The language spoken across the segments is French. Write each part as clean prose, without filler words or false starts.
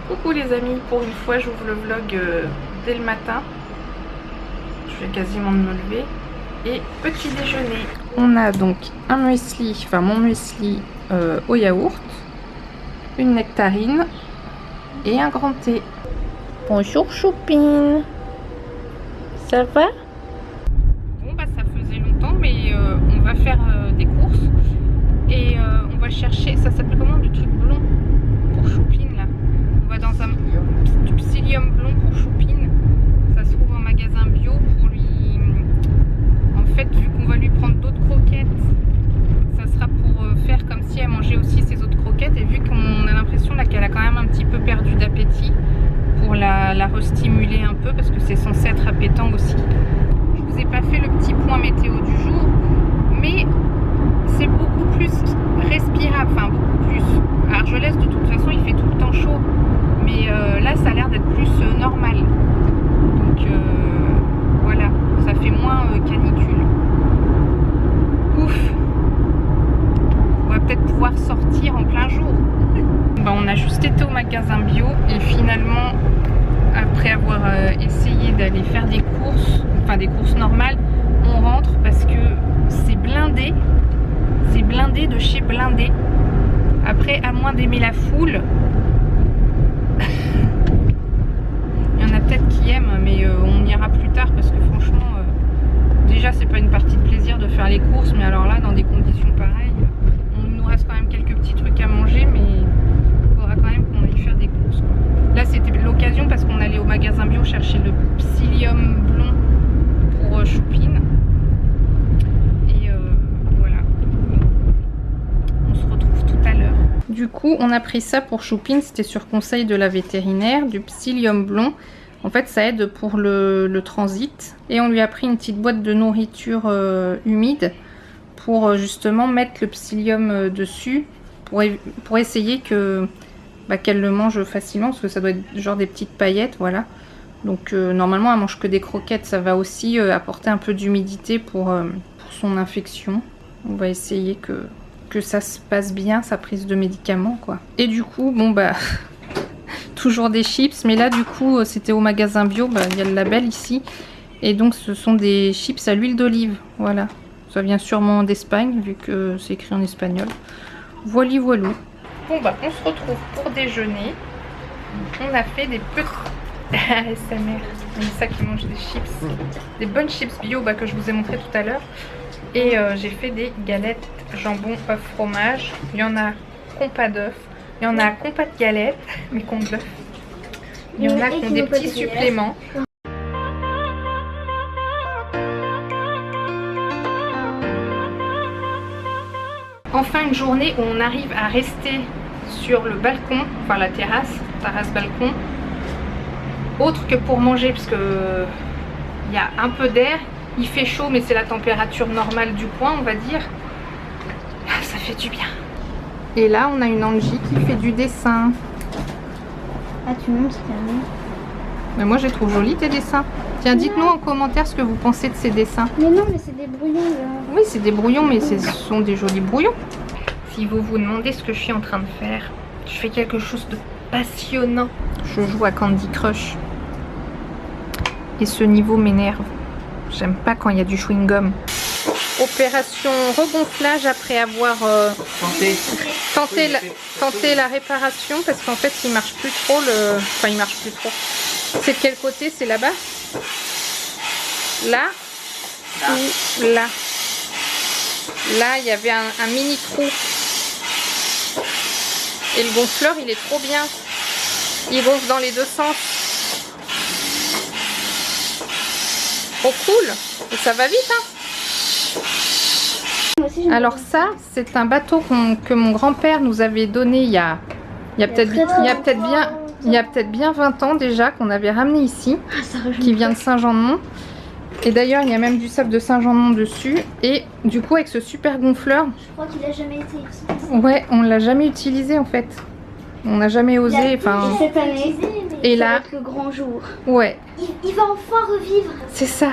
Coucou les amis, pour une fois j'ouvre le vlog dès le matin. Je vais quasiment me lever. Et petit déjeuner. On a donc un muesli, enfin mon muesli au yaourt, une nectarine et un grand thé. Bonjour Choupine. Ça va? Bon bah ça faisait longtemps mais on va faire des courses. Et on va chercher, ça s'appelle comment le truc blond pour Choupine là? On va dans du psyllium blond pour Choupine. Ça se trouve en magasin bio pour lui. En fait, vu qu'on va lui prendre d'autres croquettes, ça sera pour faire comme si elle mangeait aussi ses autres croquettes. Et vu qu'on a l'impression là qu'elle a quand même un petit peu perdu d'appétit, pour la restimuler un peu parce que c'est censé être appétant aussi. Je vous ai pas fait le petit point météo du jour, mais c'est beaucoup plus respirable, enfin beaucoup plus. À Argelès de toute façon il fait tout le temps chaud, mais là ça a l'air d'être plus normal. Donc voilà, ça fait moins canicule. Ouf. On va peut-être pouvoir sortir en plein jour. Ben, on a juste été au magasin bio et finalement après avoir essayé d'aller faire des courses, enfin des courses normales, on rentre parce que c'est blindé. C'est blindé de chez blindé. Après, à moins d'aimer la foule, il y en a peut-être qui aiment, mais on ira plus tard parce que franchement, déjà c'est pas une partie de plaisir de faire les courses, mais alors là, dans des conditions pareilles, il nous reste quand même quelques petits trucs à manger, mais il faudra quand même qu'on aille faire des courses, quoi. Là, c'était l'occasion parce qu'on allait au magasin bio chercher le psyllium blond pour Choupine. Du coup, on a pris ça pour Choupine, c'était sur conseil de la vétérinaire, du psyllium blond. En fait, ça aide pour le transit. Et on lui a pris une petite boîte de nourriture humide pour justement mettre le psyllium dessus, pour essayer qu'elle le mange facilement, parce que ça doit être genre des petites paillettes, voilà. Donc normalement, elle mange que des croquettes, ça va aussi apporter un peu d'humidité pour son infection. On va essayer que ça se passe bien, sa prise de médicaments, quoi. Et du coup, bon bah, toujours des chips, mais là du coup, c'était au magasin bio, bah, il y a le label ici, et donc ce sont des chips à l'huile d'olive, voilà. Ça vient sûrement d'Espagne, vu que c'est écrit en espagnol. Voili voilou. Bon bah, on se retrouve pour déjeuner. On a fait des petits... ASMR, c'est ça qui mange des chips. Des bonnes chips bio bah, que je vous ai montré tout à l'heure. Et j'ai fait des galettes jambon, œuf, fromage. Il y en a compas d'œuf. Il y en a compas de galettes, mais compas d'œuf. Il y en a qui ont des petits suppléments. Enfin une journée où on arrive à rester sur le balcon, enfin la terrasse balcon, autre que pour manger, parce que il y a un peu d'air. Il fait chaud, mais c'est la température normale du coin, on va dire. Ça fait du bien. Et là, on a une Angie qui fait du dessin. Ah, tu montres carrément. Mais moi, je les trouve jolis, tes dessins. Tiens, dites-nous en commentaire ce que vous pensez de ces dessins. Mais non, mais c'est des brouillons, là. Oui, c'est des brouillons, mais ce sont des jolis brouillons. Si vous vous demandez ce que je suis en train de faire, je fais quelque chose de passionnant. Je joue à Candy Crush. Et ce niveau m'énerve. J'aime pas quand il y a du chewing-gum. Opération regonflage après avoir tenté la réparation, parce qu'en fait il marche plus trop Enfin il marche plus trop. C'est de quel côté? C'est là-bas? Là? Ou là? Là il y avait un mini trou. Et le gonfleur il est trop bien. Il gonfle dans les deux sens. Trop cool. Et ça va vite, hein. Alors ça, c'est un bateau que mon grand-père nous avait donné il y a peut-être bien 20 ans déjà, qu'on avait ramené ici, qui vient de Saint-Jean-de-Mont. Et d'ailleurs, il y a même du sable de Saint-Jean-de-Mont dessus. Et du coup, avec ce super gonfleur... Je crois qu'il a jamais été utilisé. Ouais, on l'a jamais utilisé en fait. On n'a jamais osé, enfin... Cette année, et là, le grand jour. Ouais. Il va enfin revivre. C'est ça.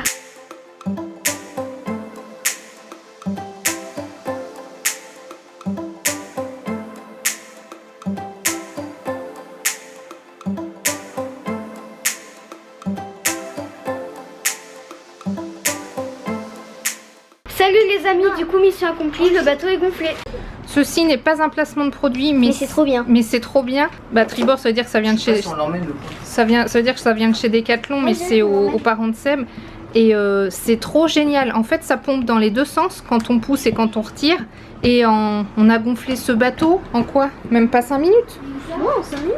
Salut les amis, du coup mission accomplie, le bateau est gonflé. Ceci n'est pas un placement de produit, mais c'est trop bien. Mais c'est trop bien. Bah tribord, ça veut dire que ça vient de chez. Ça veut dire que ça vient de chez Decathlon, mais c'est aux parents de Seb. Et c'est trop génial. En fait, ça pompe dans les deux sens quand on pousse et quand on retire. Et on a gonflé ce bateau en quoi? Même pas 5 minutes. Bon, 5 minutes.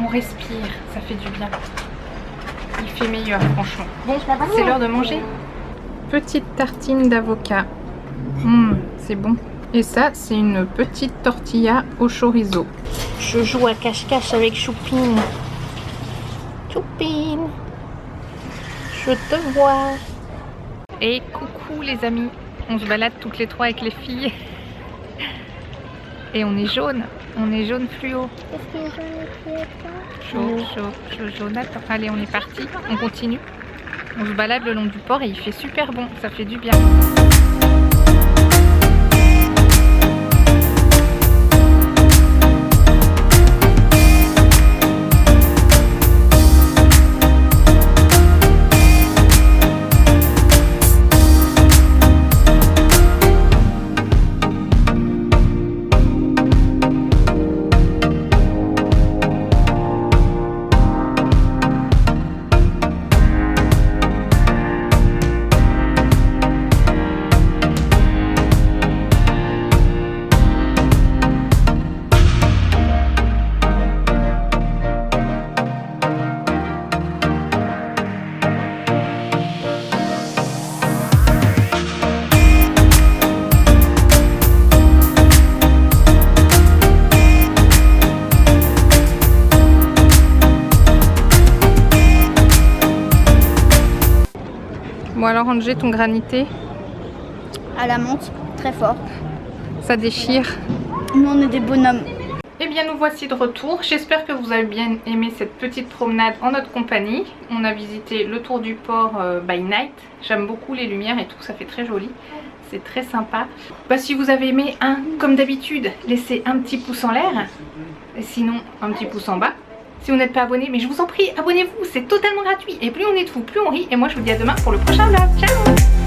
On respire, ça fait du bien. Il fait meilleur franchement. Bon, c'est l'heure de manger. Petite tartine d'avocat. C'est bon. Et ça, c'est une petite tortilla au chorizo. Je joue à cache-cache avec Choupine. Choupine, je te vois. Et coucou les amis. On se balade toutes les trois avec les filles. Et on est jaune. On est jaune fluo. Chaud, jaunâtre. Allez, on est parti. On continue. On se balade le long du port et il fait super bon. Ça fait du bien. Bon alors Angé, ton granité? À la menthe, très fort. Ça déchire. Nous on est des bonhommes. Eh bien nous voici de retour. J'espère que vous avez bien aimé cette petite promenade en notre compagnie. On a visité le tour du port by night. J'aime beaucoup les lumières et tout, ça fait très joli. c'est très sympa. Bah, si vous avez aimé, comme d'habitude, laissez un petit pouce en l'air. Et sinon, un petit pouce en bas. Si vous n'êtes pas abonné, mais je vous en prie, abonnez-vous, c'est totalement gratuit. Et plus on est de fous, plus on rit. Et moi, je vous dis à demain pour le prochain vlog. Ciao!